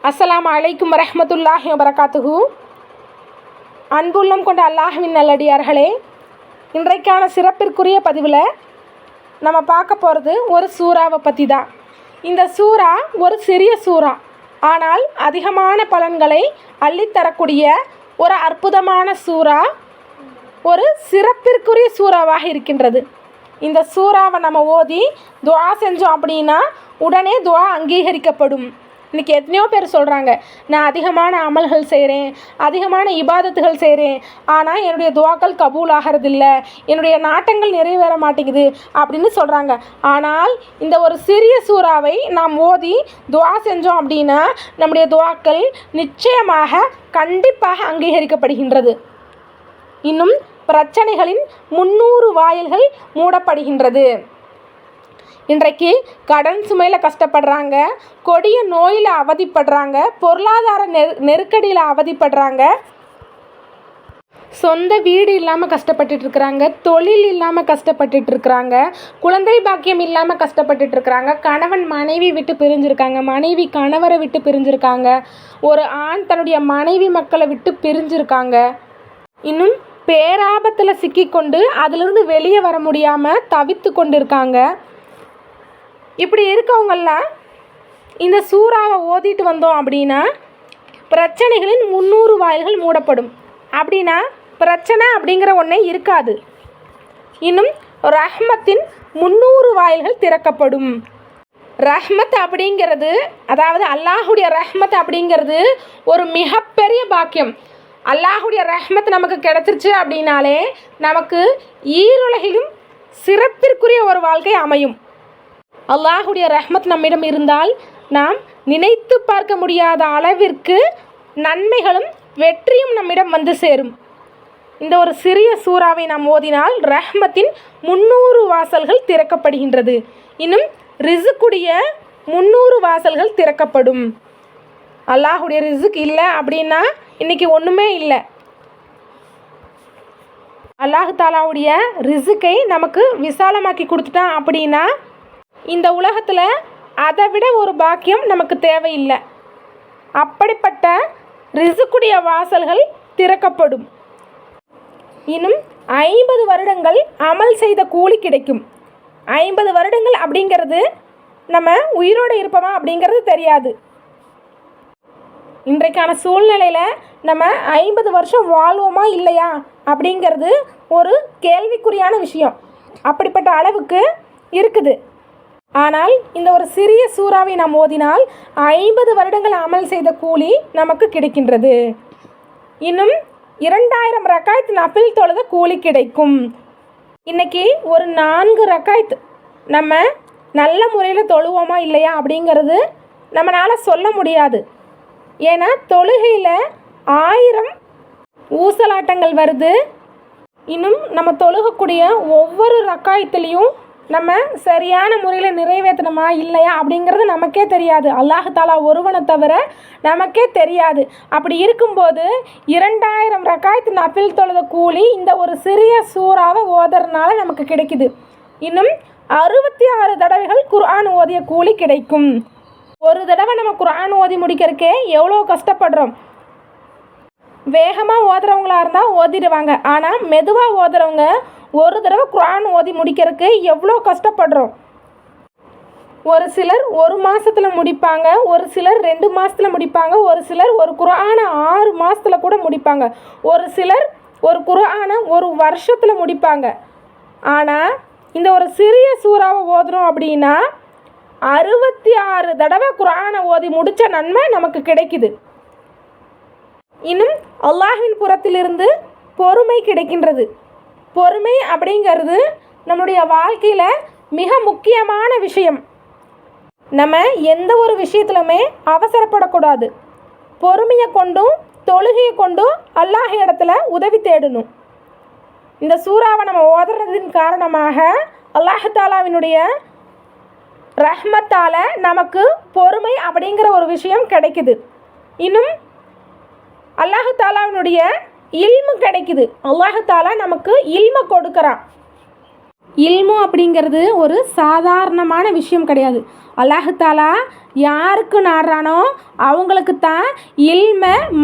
அஸ்ஸலாமு அலைக்கும் வரஹ்மத்துல்லாஹி வபரகாத்துஹு. அன்புள்ளம் கொண்ட அல்லாஹ்வின் நல்லடியார்களே, இன்றைக்கான சிறப்பிற்குரிய பதிவில் நம்ம பார்க்க போகிறது ஒரு சூறாவை பற்றி தான். இந்த சூறா ஒரு சிறிய சூறா, ஆனால் அதிகமான பலன்களை அள்ளித்தரக்கூடிய ஒரு அற்புதமான சூறா, ஒரு சிறப்பிற்குரிய சூறாவாக இருக்கின்றது. இந்த சூறாவை நம்ம ஓதி துஆ செஞ்சோம் அப்படின்னா உடனே துஆ அங்கீகரிக்கப்படும். இன்றைக்கி எத்தனையோ பேர் சொல்கிறாங்க, நான் அதிகமான அமல்கள் செய்கிறேன், அதிகமான இபாதத்துகள் செய்கிறேன், ஆனால் என்னுடைய துஆக்கள் கபூல் ஆகிறதில்ல, என்னுடைய நாட்டங்கள் நிறைவேற மாட்டேங்குது அப்படின்னு சொல்கிறாங்க. ஆனால் இந்த ஒரு சிறிய சூறாவை நாம் ஓதி துஆ செஞ்சோம் அப்படின்னா நம்முடைய துஆக்கள் நிச்சயமாக கண்டிப்பாக அங்கீகரிக்கப்படுகின்றது. இன்னும் பிரச்சனைகளின் 300 வாயில்கள் மூடப்படுகின்றது. இன்றைக்கு கடன் சுமையில் கஷ்டப்படுறாங்க, கொடிய நோயில் அவதிப்படுறாங்க, பொருளாதார நெருக்கடியில் அவதிப்படுறாங்க, சொந்த வீடு இல்லாமல் கஷ்டப்பட்டுட்ருக்குறாங்க, தொழில் இல்லாமல் கஷ்டப்பட்டுட்ருக்குறாங்க, குழந்தை பாக்கியம் இல்லாமல் கஷ்டப்பட்டுட்ருக்குறாங்க, கணவன் மனைவி விட்டு பிரிஞ்சிருக்காங்க, மனைவி கணவரை விட்டு பிரிஞ்சிருக்காங்க, ஒரு ஆண் தன்னுடைய மனைவி மக்களை விட்டு பிரிஞ்சிருக்காங்க, இன்னும் பேராபத்தில் சிக்கிக்கொண்டு அதிலிருந்து வெளியே வர முடியாமல் தவித்து கொண்டு இருக்காங்க. இப்படி இருக்கவங்கெல்லாம் இந்த சூறாவை ஓதிட்டு வந்தோம் அப்படின்னா பிரச்சனைகளின் 300 வாயில்கள் மூடப்படும். அப்படின்னா பிரச்சனை அப்படிங்கிற ஒன்றே இருக்காது. இன்னும் ரஹ்மத்தின் 300 வாயில்கள் திறக்கப்படும். ரஹ்மத் அப்படிங்கிறது, அதாவது அல்லாஹுடைய ரஹ்மத் அப்படிங்கிறது ஒரு மிகப்பெரிய பாக்கியம். அல்லாஹுடைய ரஹ்மத் நமக்கு கிடச்சிருச்சு அப்படின்னாலே நமக்கு ஈருலகிலும் சிறப்பிற்குரிய ஒரு வாழ்க்கை அமையும். அல்லாஹுடைய ரஹ்மத் நம்மிடம் இருந்தால் நாம் நினைத்து பார்க்க முடியாத அளவிற்கு நன்மைகளும் வெற்றியும் நம்மிடம் வந்து சேரும். இந்த ஒரு சிறிய சூறாவை நாம் ஓதினால் ரஹ்மத்தின் 300 வாசல்கள் திறக்கப்படுகின்றது. இன்னும் ரிசுக்குடைய 300 வாசல்கள் திறக்கப்படும். அல்லாஹுடைய ரிசுக் இல்லை அப்படின்னா இன்றைக்கி ஒன்றுமே இல்லை. அல்லாஹு தாலாவுடைய ரிசுக்கை நமக்கு விசாலமாக்கி கொடுத்துட்டான் அப்படின்னா இந்த உலகத்தில் அதை விட ஒரு பாக்கியம் நமக்கு தேவையில்லை. அப்படிப்பட்ட ரிசுக்குடைய வாசல்கள் திறக்கப்படும். இன்னும் 50 வருடங்கள் அமல் செய்த கூலி கிடைக்கும். 50 வருடங்கள் அப்படிங்கிறது நம்ம உயிரோடு இருப்போமா அப்படிங்கிறது தெரியாது. இன்றைக்கான சூழ்நிலையில் நம்ம 50 வருஷம் வாழ்வோமா இல்லையா அப்படிங்கிறது ஒரு கேள்விக்குறியான விஷயம். அப்படிப்பட்ட அளவுக்கு இருக்குது. ஆனால் இந்த ஒரு சிறிய சூறாவை நாம் ஓதினால் 50 வருடங்கள் அமல் செய்த கூலி நமக்கு கிடைக்கின்றது. இன்னும் 2000 ரக்காயத் நஃபில் தொழுத கூலி கிடைக்கும். இன்றைக்கி ஒரு 4 ரக்காயத் நம்ம நல்ல முறையில் தொழுவோமா இல்லையா அப்படிங்கிறது நம்மளால் சொல்ல முடியாது. ஏன்னா தொழுகையில் 1000 ஊசலாட்டங்கள் வருது. இன்னும் நம்ம தொழுகக்கூடிய ஒவ்வொரு ரக்காயத்துலேயும் நம்ம சரியான முறையில் நிறைவேற்றணுமா இல்லையா அப்படிங்கிறது நமக்கே தெரியாது. அல்லாஹ் தாலா ஒருவனை தவிர நமக்கே தெரியாது. அப்படி இருக்கும்போது 2000 ரக்காயத்து நஃபில் தொழுத கூலி இந்த ஒரு சிறிய சூறாவை ஓதுறதுனால நமக்கு கிடைக்குது. இன்னும் 66 தடவைகள் குர்ஆன் ஓதிய கூலி கிடைக்கும். ஒரு தடவை நம்ம குர்ஆன் ஓதி முடிக்கிறதுக்கே எவ்வளோ கஷ்டப்படுறோம். வேகமாக ஓதுறவங்களா இருந்தால் ஓதிடுவாங்க. ஆனால் மெதுவாக ஓதுறவங்க ஒரு தடவை குர்ஆன் ஓதி முடிக்கிறதுக்கு எவ்வளோ கஷ்டப்படுறோம். ஒரு சிலர் 1 மாதத்தில் முடிப்பாங்க, ஒரு சிலர் 2 மாதத்தில் முடிப்பாங்க, ஒரு சிலர் ஒரு குர்ஆனை 6 மாதத்தில் கூட முடிப்பாங்க, ஒரு சிலர் ஒரு குர்ஆனை 1 வருஷத்தில் முடிப்பாங்க. ஆனால் இந்த ஒரு சிறிய சூறாவை ஓதுறோம் அப்படின்னா 66 தடவை குர்ஆனை ஓதி முடித்த நன்மை நமக்கு கிடைக்குது. இன்னும் அல்லாஹ்வின் புறத்திலிருந்து பொறுமை கிடைக்கின்றது. பொறுமை அப்படிங்கிறது நம்முடைய வாழ்க்கையில் மிக முக்கியமான விஷயம். நம்ம எந்த ஒரு விஷயத்துலையுமே அவசரப்படக்கூடாது. பொறுமையை கொண்டும் தொழுகையை கொண்டும் அல்லாஹ் இடத்துல உதவி தேடணும். இந்த சூறாவை நம்ம ஓதுறதின் காரணமாக அல்லாஹ் தாலாவினுடைய ரஹ்மத்தால் நமக்கு பொறுமை அப்படிங்கிற ஒரு விஷயம் கிடைக்குது. இன்னும் அல்லாஹ் தாலாவினுடைய இல்மு கிடைக்குது. அல்லாஹ் தாலா நமக்கு இல்மை கொடுக்குறான். இல்மு அப்படிங்கிறது ஒரு சாதாரணமான விஷயம் கிடையாது. அல்லாஹ் தாலா யாருக்கு நாடுறானோ அவங்களுக்கு தான்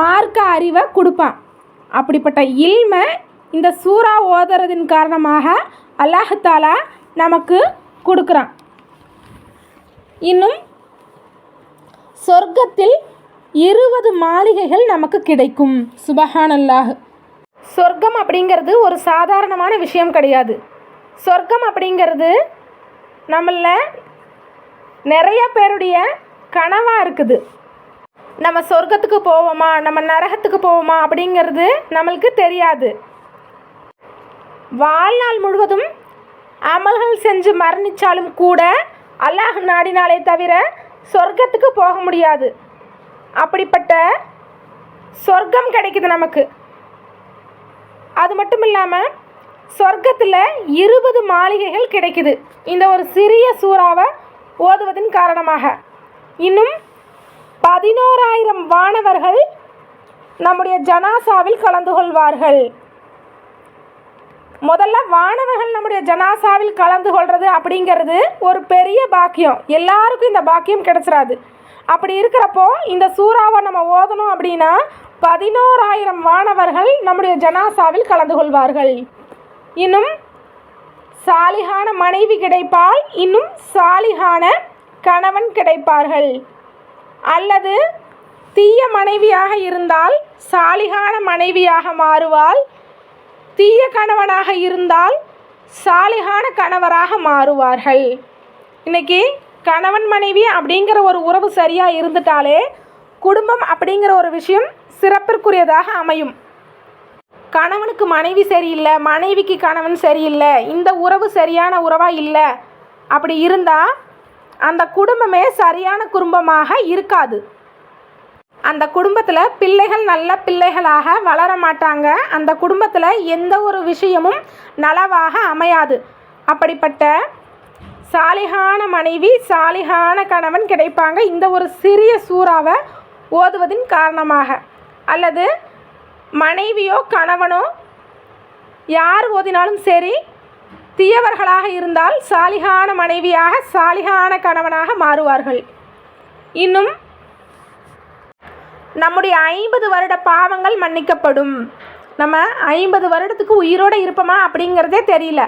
மார்க்க அறிவை கொடுப்பான். அப்படிப்பட்ட இல்மை இந்த சூறா ஓதுறதின் காரணமாக அல்லாஹ் தாலா நமக்கு கொடுக்குறான். இன்னும் சொர்க்கத்தில் 20 மாளிகைகள் நமக்கு கிடைக்கும். சுபஹானல்லாஹ். சொர்க்கம் அப்படிங்கிறது ஒரு சாதாரணமான விஷயம் கிடையாது. சொர்க்கம் அப்படிங்கிறது நம்மள நிறைய பேருடைய கனவாக இருக்குது. நம்ம சொர்க்கத்துக்கு போவோமா நம்ம நரகத்துக்கு போவோமா அப்படிங்கிறது நம்மளுக்கு தெரியாது. வாழ்நாள் முழுவதும் அமல்கள் செஞ்சு மரணித்தாலும் கூட அல்லாஹ் நாடினாலே தவிர சொர்க்கத்துக்கு போக முடியாது. அப்படிப்பட்ட சொர்க்கம் கிடைக்குது நமக்கு. அது மட்டும் இல்லாமல் சொர்க்கத்தில் 20 மாளிகைகள் கிடைக்குது இந்த ஒரு சிறிய சூறாவை ஓதுவதன் காரணமாக. இன்னும் 11,000 வானவர்கள் நம்முடைய ஜனாசாவில் கலந்து கொள்வார்கள். முதல்ல வானவர்கள் நம்முடைய ஜனாசாவில் கலந்து கொள்வது அப்படிங்கிறது ஒரு பெரிய பாக்கியம். எல்லாருக்கும் இந்த பாக்கியம் கிடைச்சிடாது. அப்படி இருக்கிறப்போ இந்த சூறாவை நம்ம ஓதணும் அப்படின்னா 11,000 வானவர்கள் நம்முடைய ஜனாசாவில் கலந்து கொள்வார்கள். இன்னும் சாலிகான மனைவி கிடைப்பால், இன்னும் சாலிகான கணவன் கிடைப்பார்கள். அல்லது தீய மனைவியாக இருந்தால் சாலிகான மனைவியாக மாறுவாள், தீய கணவனாக இருந்தால் சாலிகான கணவராக மாறுவார்கள். இன்றைக்கி கணவன் மனைவி அப்படிங்கிற ஒரு உறவு சரியாக இருந்துட்டாலே குடும்பம் அப்படிங்கிற ஒரு விஷயம் சிறப்பிற்குரியதாக அமையும். கணவனுக்கு மனைவி சரியில்லை, மனைவிக்கு கணவன் சரியில்லை, இந்த உறவு சரியான உறவாக இல்லை, அப்படி இருந்தால் அந்த குடும்பமே சரியான குடும்பமாக இருக்காது. அந்த குடும்பத்தில் பிள்ளைகள் நல்ல பிள்ளைகளாக வளர மாட்டாங்க. அந்த குடும்பத்தில் எந்த ஒரு விஷயமும் நலவாக அமையாது. அப்படிப்பட்ட சாலிகான மனைவி சாலிகான கணவன் கிடைப்பாங்க இந்த ஒரு சிறிய சூறாவை ஓதுவதின் காரணமாக. அல்லது மனைவியோ கணவனோ யார் ஓதினாலும் சரி தீயவர்களாக இருந்தால் சாலிகான மனைவியாக சாலிகான கணவனாக மாறுவார்கள். இன்னும் நம்முடைய 50 வருட பாவங்கள் மன்னிக்கப்படும். நம்ம 50 வருடத்துக்கு உயிரோடு இருப்போமா அப்படிங்கிறதே தெரியல.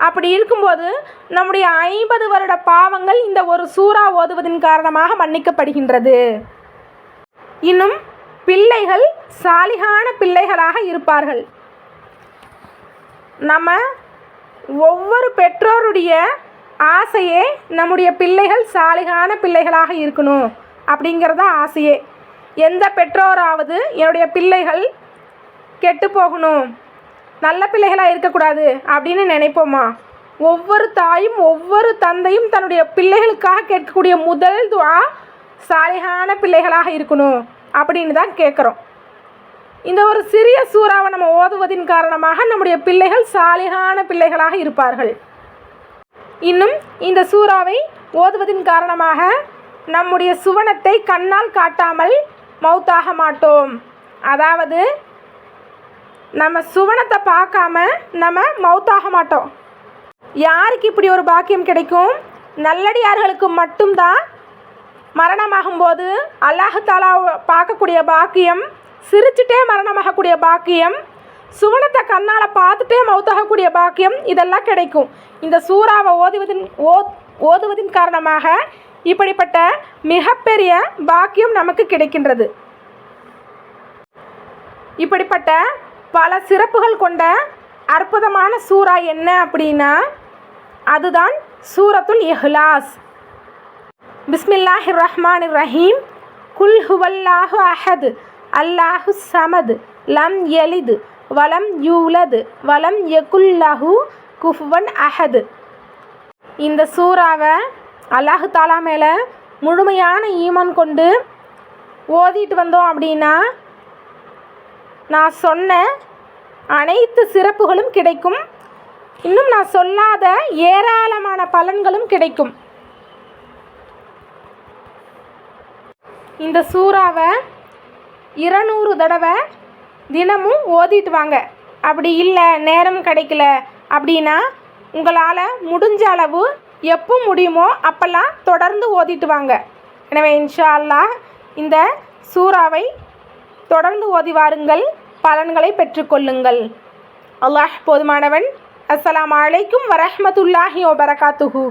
அப்படி இருக்கும்போது நம்முடைய 50 வருட பாவங்கள் இந்த ஒரு சூறா ஓதுவதன் காரணமாக மன்னிக்கப்படுகின்றது. இன்னும் பிள்ளைகள் சாலிகான பிள்ளைகளாக இருப்பார்கள். நம்ம ஒவ்வொரு பெற்றோருடைய ஆசையே நம்முடைய பிள்ளைகள் சாலிகான பிள்ளைகளாக இருக்கணும் அப்படிங்கிறத ஆசையே. எந்த பெற்றோராவது என்னுடைய பிள்ளைகள் கெட்டு போகணும், நல்ல பிள்ளைகளாக இருக்கக்கூடாது அப்படின்னு நினைப்போமா? ஒவ்வொரு தாயும் ஒவ்வொரு தந்தையும் தன்னுடைய பிள்ளைகளுக்காக கேட்கக்கூடிய முதல் துஆ சாலிகான பிள்ளைகளாக இருக்கணும் அப்படின்னு தான் கேட்குறோம். இந்த ஒரு சிறிய சூறாவை நம்ம ஓதுவதின் காரணமாக நம்முடைய பிள்ளைகள் சாலிகான பிள்ளைகளாக இருப்பார்கள். இன்னும் இந்த சூறாவை ஓதுவதின் காரணமாக நம்முடைய சுவனத்தை கண்ணால் காட்டாமல் மௌத்தாக மாட்டோம். அதாவது நம்ம சுவனத்தை பார்க்காம நம்ம மௌத்தாக மாட்டோம். யாருக்கு இப்படி ஒரு பாக்கியம் கிடைக்கும்? நல்லடியார்களுக்கு மட்டும்தான் மரணமாகும்போது அல்லாஹ் தஆலா பார்க்கக்கூடிய பாக்கியம், சிரிச்சுட்டே மரணமாகக்கூடிய பாக்கியம், சுவனத்தை கண்ணால் பார்த்துட்டே மௌத்தாகக்கூடிய பாக்கியம் இதெல்லாம் கிடைக்கும். இந்த சூறாவை ஓதுவதின் காரணமாக இப்படிப்பட்ட மிகப்பெரிய பாக்கியம் நமக்கு கிடைக்கின்றது. இப்படிப்பட்ட பல சிறப்புகள் கொண்ட அற்புதமான சூறா என்ன அப்படின்னா அதுதான் சூரத்துல் இஹ்லாஸ். பிஸ்மில்லாஹிர் ரஹ்மானிர் ரஹீம். குல் ஹுவல்லாஹு அஹத் அல்லாஹு சமத் லம் யலித் வலம் யூலத் வலம் யகுல்லஹு குஃபுவன் அஹத். இந்த சூறாவை அல்லாஹ் தஆலா மேலே முழுமையான ஈமான் கொண்டு ஓதிட்டு வந்தோம் அப்படின்னா நான் சொன்ன அனைத்து சிறப்புகளும் கிடைக்கும். இன்னும் நான் சொல்லாத ஏராளமான பலன்களும் கிடைக்கும். இந்த சூறாவை 200 தடவை தினமும் ஓதிட்டு வாங்க. அப்படி இல்லை நேரம் கிடைக்கல அப்படின்னா உங்களால் முடிஞ்ச அளவு எப்போ முடியுமோ அப்போல்லாம் தொடர்ந்து ஓதிட்டு வாங்க. எனவே இன்ஷா அல்லாஹ் இந்த சூறாவை தொடர்ந்து ஓதி வாருங்கள், பலன்களை பெற்றுக்கொள்ளுங்கள். அல்லாஹ் போதுமானவன். அஸ்ஸலாமு அலைக்கும் வரஹ்மத்துல்லாஹி வபரகாத்துஹு.